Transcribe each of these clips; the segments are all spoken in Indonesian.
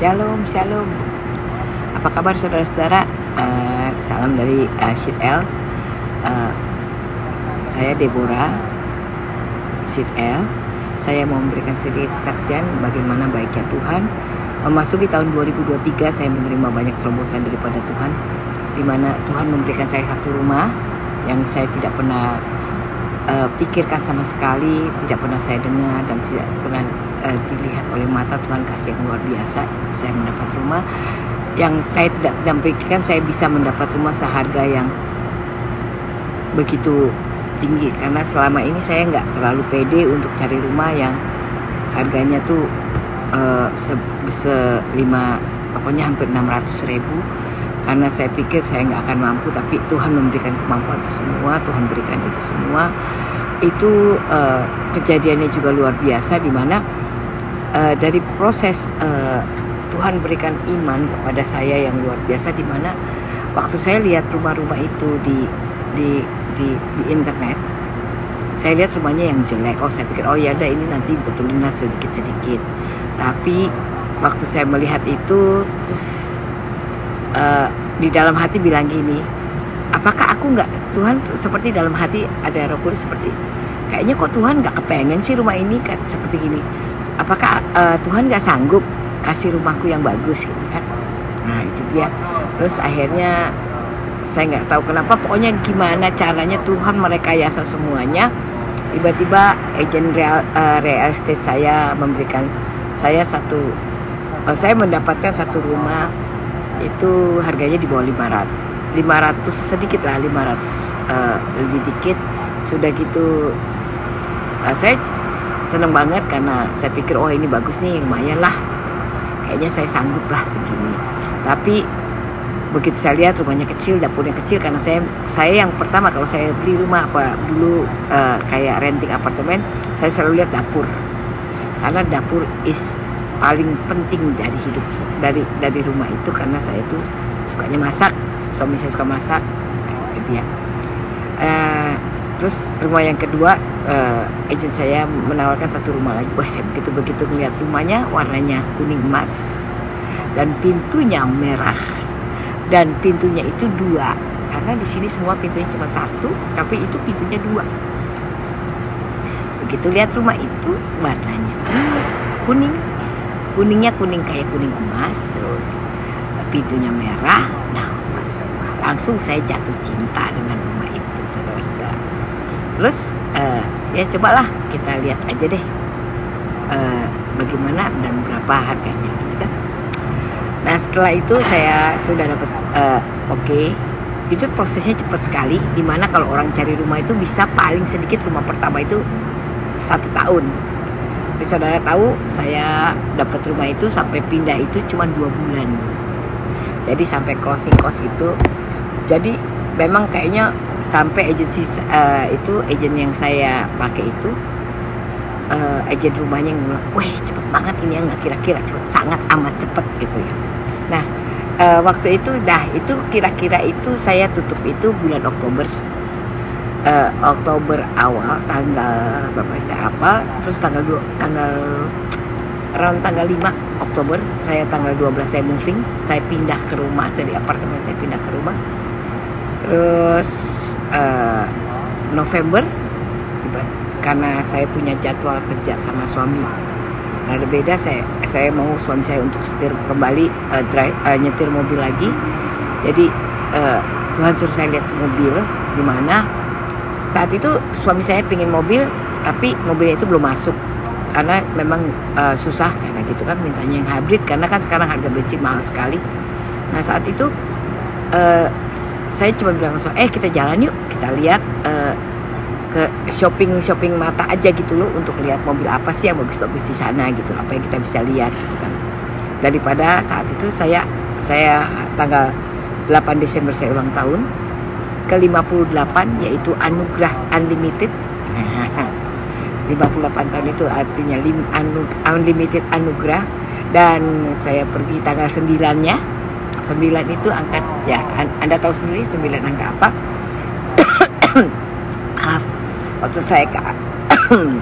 Shalom, shalom. Apa kabar saudara-saudara? Salam dari Shit'el. Saya Deborah Shit'el. Saya mau memberikan sedikit kesaksian bagaimana baiknya Tuhan. Memasuki tahun 2023, saya menerima banyak terobosan daripada Tuhan, di mana Tuhan memberikan saya satu rumah yang saya tidak pernah pikirkan sama sekali, tidak pernah saya dengar dan tidak pernah dilihat oleh mata. Tuhan kasih yang luar biasa. Saya mendapat rumah yang saya tidak pernah pikirkan saya bisa mendapat rumah seharga yang begitu tinggi, karena selama ini saya nggak terlalu pede untuk cari rumah yang harganya tuh pokoknya hampir 600.000, karena saya pikir saya nggak akan mampu. Tapi Tuhan memberikan kemampuan itu semua, Tuhan berikan itu semua. Itu kejadiannya juga luar biasa, di mana dari proses Tuhan berikan iman kepada saya yang luar biasa, di mana waktu saya lihat rumah-rumah itu di internet, saya lihat rumahnya yang jelek. Saya pikir ya udah ini nanti betulin sedikit-sedikit. Tapi waktu saya melihat itu, terus di dalam hati bilang gini, apakah aku nggak, Tuhan seperti dalam hati ada Roh Kudus seperti, kayaknya kok Tuhan nggak kepengen sih rumah ini kan seperti gini. Apakah Tuhan nggak sanggup kasih rumahku yang bagus gitu kan? Nah itu dia. Terus akhirnya saya nggak tahu kenapa, pokoknya gimana caranya Tuhan merekayasa semuanya. Tiba-tiba agen real estate saya memberikan saya saya mendapatkan satu rumah itu harganya di bawah 500 sedikit lah, 500 lebih dikit. Sudah gitu saya seneng banget, karena saya pikir ini bagus nih, lumayan lah, kayaknya saya sanggup lah segini. Tapi begitu saya lihat rumahnya kecil, dapurnya kecil, karena saya yang pertama kalau saya beli rumah dulu kayak renting apartemen, saya selalu lihat dapur, karena dapur is paling penting dari hidup, dari rumah itu, karena saya tuh sukanya masak, suami saya suka masak, gitu ya. Terus rumah yang kedua, agen saya menawarkan satu rumah lagi. Saya begitu melihat rumahnya, warnanya kuning emas dan pintunya merah, dan pintunya itu 2, karena di sini semua pintunya cuma 1, tapi itu pintunya 2. Begitu lihat rumah itu, warnanya kuningnya kuning kayak kuning emas, terus pintunya merah. Nah, langsung saya jatuh cinta dengan rumah itu, saudara-saudara. Terus ya cobalah kita lihat aja deh bagaimana dan berapa harganya gitu kan. Nah setelah itu saya sudah dapat itu prosesnya cepat sekali, dimana kalau orang cari rumah itu bisa paling sedikit rumah pertama itu 1 tahun. Tapi saudara tahu, saya dapat rumah itu sampai pindah itu cuma 2 bulan. Jadi sampai closing cost itu, jadi memang kayaknya sampai agensi itu, agen yang saya pakai itu, agen rumahnya yang bilang, wih cepet banget ini ya, nggak kira-kira cepet, sangat amat cepet gitu ya. Nah waktu itu itu kira-kira itu saya tutup itu bulan Oktober awal, tanggal berapa saya hafal, terus tanggal 5 Oktober, saya tanggal 12 saya moving, saya pindah ke rumah, dari apartemen saya pindah ke rumah. Terus November karena saya punya jadwal kerja sama suami ada beda, saya mau suami saya untuk setir kembali, nyetir mobil lagi. Jadi Tuhan suruh saya lihat mobil, di mana saat itu suami saya pingin mobil, tapi mobilnya itu belum masuk, karena memang susah, karena gitu kan mintanya yang hybrid, karena kan sekarang harga bensin mahal sekali. Nah saat itu saya cuma bilang langsung, kita jalan yuk, kita lihat ke shopping mata aja gitu loh, untuk lihat mobil apa sih yang bagus-bagus di sana gitu, apa yang kita bisa lihat gitu kan. Daripada saat itu saya tanggal 8 Desember saya ulang tahun ke 58, yaitu Anugerah Unlimited. 58 tahun itu artinya unlimited anugerah, dan saya pergi tanggal 9-nya. 9 itu angka, ya Anda tahu sendiri 9 angka apa. Waktu saya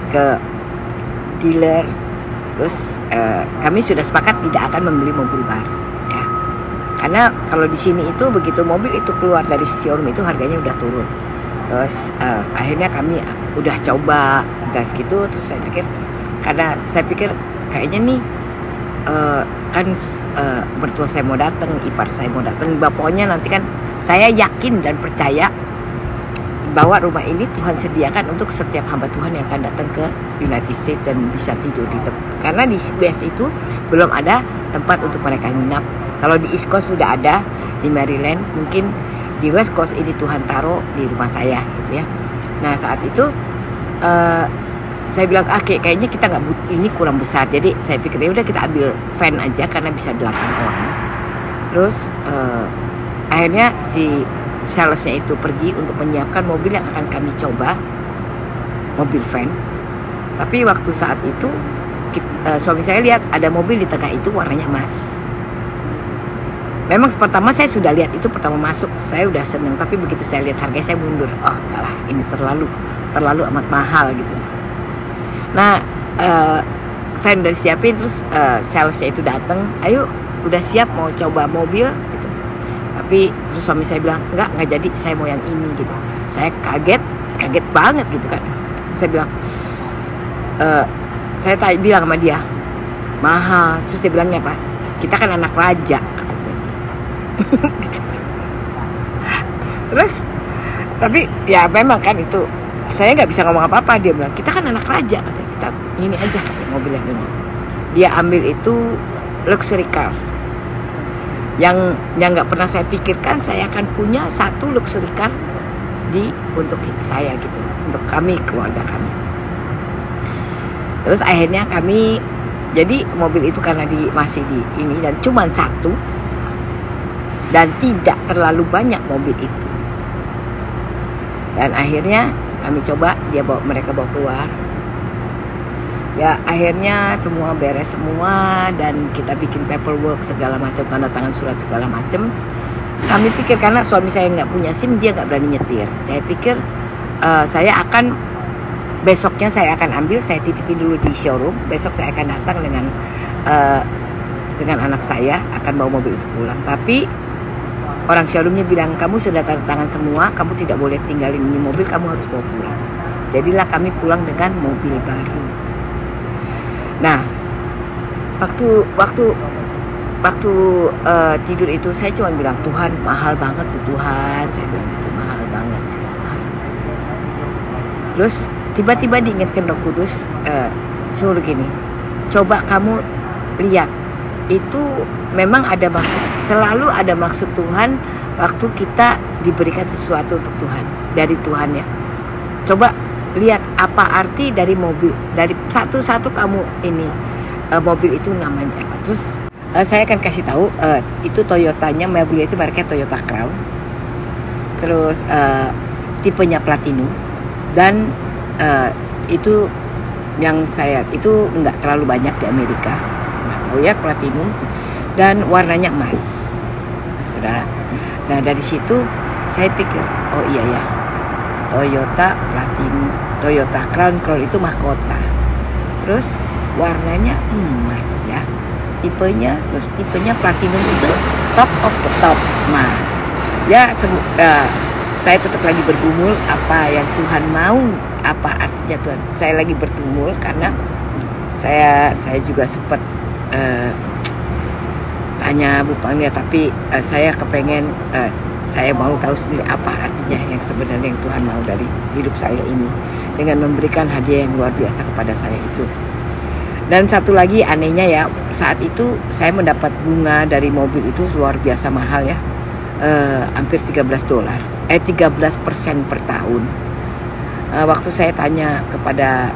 ke dealer Terus kami sudah sepakat tidak akan membeli mobil baru, ya. Karena kalau di sini itu begitu mobil itu keluar dari showroom itu harganya udah turun. Terus akhirnya kami udah coba gas gitu. Terus saya pikir kayaknya nih kan mertua saya mau datang, ipar saya mau datang, pokoknya nanti kan saya yakin dan percaya bahwa rumah ini Tuhan sediakan untuk setiap hamba Tuhan yang akan datang ke United States dan bisa tidur di tempat. Karena di West itu belum ada tempat untuk mereka nginap. Kalau di East Coast sudah ada, di Maryland, mungkin di West Coast ini Tuhan taruh di rumah saya, gitu ya. Nah saat itu saya bilang, kayaknya kita nggak butuh, ini kurang besar. Jadi saya pikir ya udah kita ambil van aja karena bisa 8 orang. Terus akhirnya si salesnya itu pergi untuk menyiapkan mobil yang akan kami coba, mobil van. Tapi waktu saat itu suami saya lihat ada mobil di tengah itu warnanya emas. Memang pertama saya sudah lihat itu, pertama masuk saya udah seneng, tapi begitu saya lihat harganya saya mundur. Oh kalah, ini terlalu amat mahal gitu. Nah van udah siapin, terus salesnya itu datang, ayo udah siap mau coba mobil gitu. Tapi terus suami saya bilang nggak jadi, saya mau yang ini gitu. Saya kaget banget gitu kan. Saya bilang saya bilang sama dia mahal. Terus dia bilangnya apa, kita kan anak raja. Terus tapi ya memang kan itu saya nggak bisa ngomong apa-apa. Dia bilang kita kan anak raja, katanya, kita ini aja katanya, mobil yang ini. Dia ambil itu luxury car yang nggak pernah saya pikirkan saya akan punya satu luxury car untuk saya gitu, untuk kami, keluarga kami. Terus akhirnya kami, jadi mobil itu karena masih di ini dan cuma satu dan tidak terlalu banyak mobil itu. Dan akhirnya kami coba, mereka bawa keluar. Ya akhirnya semua beres semua dan kita bikin paperwork segala macam, tanda tangan surat segala macam. Kami pikir karena suami saya nggak punya SIM, dia nggak berani nyetir. Saya pikir besoknya saya akan ambil, saya titipin dulu di showroom. Besok saya akan datang dengan anak saya, akan bawa mobil itu pulang. Tapi orang showroomnya bilang, kamu sudah tanda tangan semua, kamu tidak boleh tinggalin ini mobil, kamu harus bawa pulang. Jadilah kami pulang dengan mobil baru. Nah, waktu tidur itu saya cuma bilang, Tuhan mahal banget tuh Tuhan. Saya bilang itu mahal banget sih Tuhan. Terus tiba-tiba diingatkan Roh Kudus, suruh gini, coba kamu lihat, itu memang ada maksud, selalu ada maksud Tuhan waktu kita diberikan sesuatu untuk Tuhan, dari Tuhan ya. Coba lihat apa arti dari mobil, dari satu-satu kamu ini mobil itu namanya apa. Terus saya akan kasih tahu, itu Toyotanya, mobilnya itu mereknya Toyota Crown. Terus tipenya Platinum dan itu yang saya itu nggak terlalu banyak di Amerika, nggak tahu ya, Platinum dan warnanya emas, saudara. Nah dari situ saya pikir, oh iya ya, Toyota Platinum, Toyota Crown itu mahkota. Terus warnanya emas ya, tipenya Platinum itu top of the top. Nah ya saya tetap lagi bergumul apa yang Tuhan mau, apa artinya Tuhan. Saya lagi bergumul karena saya juga sempat tanya Bu Panglia, tapi saya kepengen saya mau tahu sendiri apa artinya yang sebenarnya yang Tuhan mau dari hidup saya ini, dengan memberikan hadiah yang luar biasa kepada saya itu. Dan satu lagi anehnya ya, saat itu saya mendapat bunga dari mobil itu luar biasa mahal ya, hampir $13, 13% per tahun. Waktu saya tanya kepada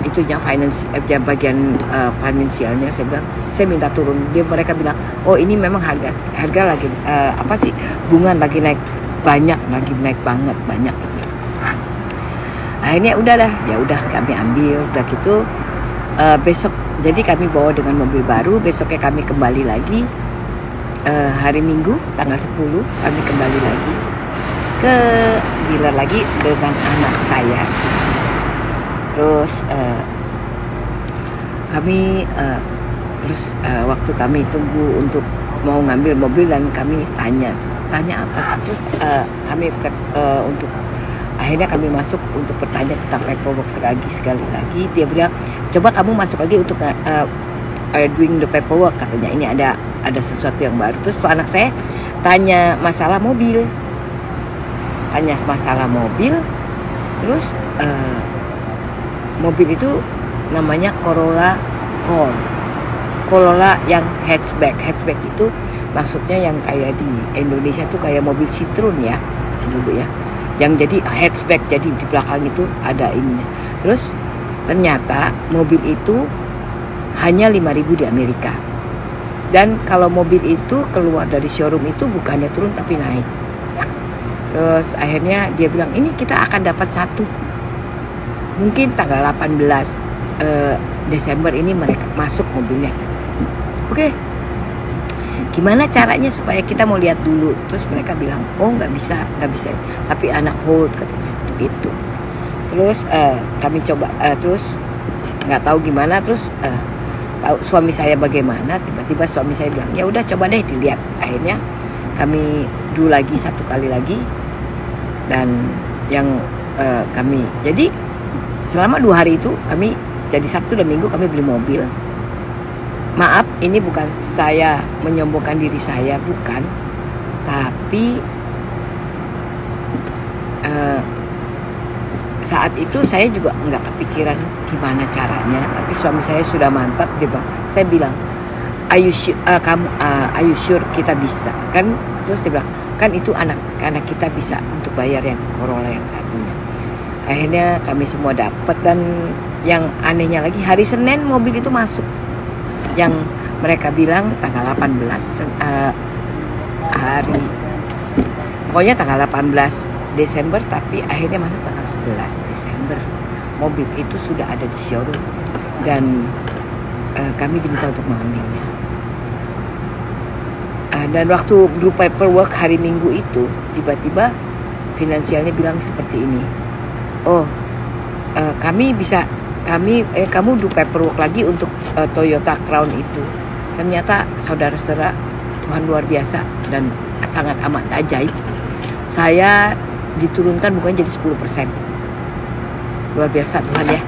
itunya bagian finansialnya, saya bilang saya minta turun. Mereka bilang, oh ini memang harga lagi bunga lagi naik banyak, banyak gitu. Akhirnya ya udah kami ambil, udah gitu besok jadi kami bawa dengan mobil baru. Besoknya kami kembali lagi hari Minggu tanggal 10 kami kembali lagi ke dealer lagi dengan anak saya. Terus kami terus waktu kami tunggu untuk mau ngambil mobil dan kami tanya apa sih, terus kami untuk akhirnya kami masuk untuk bertanya tentang paperwork sekali lagi. Dia bilang, coba kamu masuk lagi untuk doing the paperwork, katanya ini ada sesuatu yang baru. Terus anak saya tanya masalah mobil, terus mobil itu namanya Corolla yang hatchback itu maksudnya yang kayak di Indonesia tuh kayak mobil Citroen ya dulu ya, yang jadi hatchback, jadi di belakang itu ada ininya. Terus ternyata mobil itu hanya 5.000 di Amerika, dan kalau mobil itu keluar dari showroom itu bukannya turun tapi naik. Terus akhirnya dia bilang, ini kita akan dapat satu, mungkin tanggal 18 Desember ini mereka masuk mobilnya. Oke, gimana caranya supaya kita mau lihat dulu? Terus mereka bilang, oh nggak bisa, tapi anak hold katanya gitu. Terus kami coba, terus nggak tahu gimana, terus tahu suami saya bagaimana, tiba-tiba suami saya bilang, ya udah coba deh dilihat. Akhirnya kami do lagi satu kali lagi, dan yang kami jadi selama 2 hari itu kami, jadi Sabtu dan Minggu kami beli mobil. Maaf, ini bukan saya menyombongkan diri saya, bukan. Tapi saat itu saya juga nggak kepikiran gimana caranya. Tapi suami saya sudah mantap, dia bilang, saya bilang, are you sure kita bisa? Kan terus dia bilang, kan itu anak kita bisa untuk bayar yang Corolla yang satunya. Akhirnya kami semua dapat, dan yang anehnya lagi hari Senin mobil itu masuk. Yang mereka bilang tanggal 18 pokoknya tanggal 18 Desember, tapi akhirnya masuk tanggal 11 Desember. Mobil itu sudah ada di showroom, dan kami diminta untuk mengambilnya. Dan waktu group paperwork hari Minggu itu, tiba-tiba finansialnya bilang seperti ini, oh kamu do paperwork lagi untuk Toyota Crown itu. Ternyata saudara-saudara, Tuhan luar biasa dan sangat amat ajaib. Saya diturunkan bukan jadi 10%. Luar biasa Tuhan ya.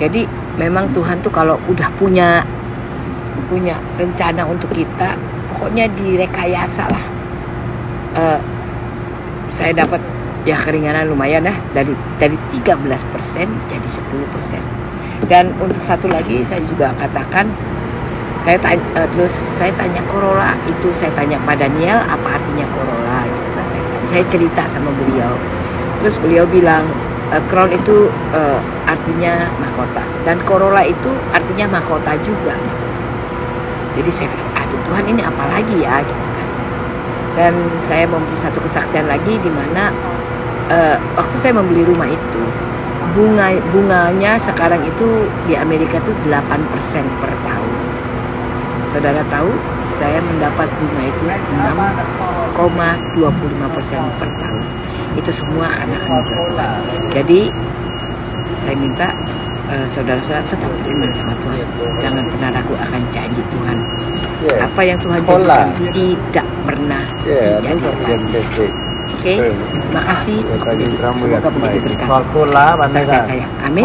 Jadi memang Tuhan tuh kalau udah punya rencana untuk kita, pokoknya direkayasa lah. Saya dapat ya keringanan lumayan ya, dari 13% jadi 10%. Dan untuk satu lagi saya juga katakan, terus saya tanya Corolla itu, saya tanya Pak Daniel apa artinya Corolla gitu kan, saya cerita sama beliau. Terus beliau bilang Crown itu artinya mahkota, dan Corolla itu artinya mahkota juga gitu. Jadi saya pikir, aduh Tuhan, ini apa lagi ya gitu kan. Dan saya memberi satu kesaksian lagi, di mana waktu saya membeli rumah itu, bunganya sekarang itu di Amerika tuh 8% per tahun. Saudara tahu, saya mendapat bunga itu 6,25% per tahun. Itu semua karena anugerah Tuhan. Jadi saya minta saudara-saudara tetap beriman sama Tuhan. Jangan pernah ragu akan janji Tuhan. Apa yang Tuhan janjikan tidak pernah terjadi lagi. Oke, makasih. Semoga menjadi berkat. Saya. Amin.